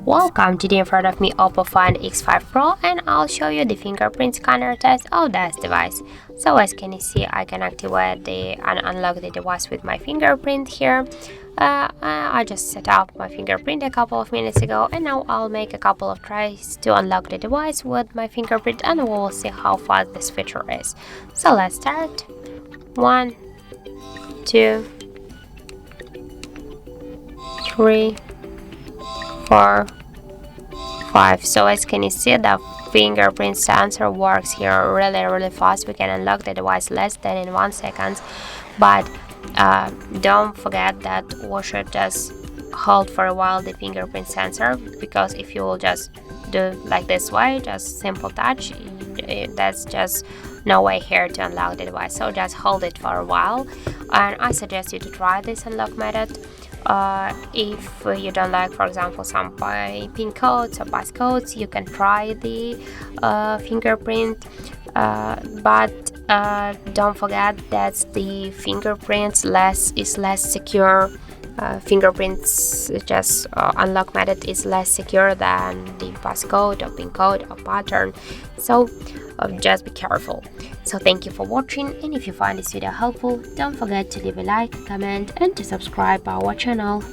Welcome, today in front of me Oppo Find X5 Pro, and I'll show you the fingerprint scanner test of this device. So as can you see, I can activate and unlock the device with my fingerprint here. I just set up my fingerprint a couple of minutes ago, and now I'll make a couple of tries to unlock the device with my fingerprint, and we'll see how fast this feature is. So let's start. 1, 2, 3, 4, 5. So as can you see, the fingerprint sensor works here really fast. We can unlock the device less than in 1 second, but don't forget that we should just hold for a while the fingerprint sensor, because if you will just do like this way, just simple touch, that's just no way here to unlock the device. So just hold it for a while, and I suggest you to try this unlock method. If you don't like, for example, some pin codes or passcodes, you can try the fingerprint, but don't forget that the fingerprints is less secure. Fingerprints just unlock method is less secure than the passcode or pin code or pattern, so just be careful. So thank you for watching, and if you find this video helpful, don't forget to leave a like, comment and to subscribe our channel.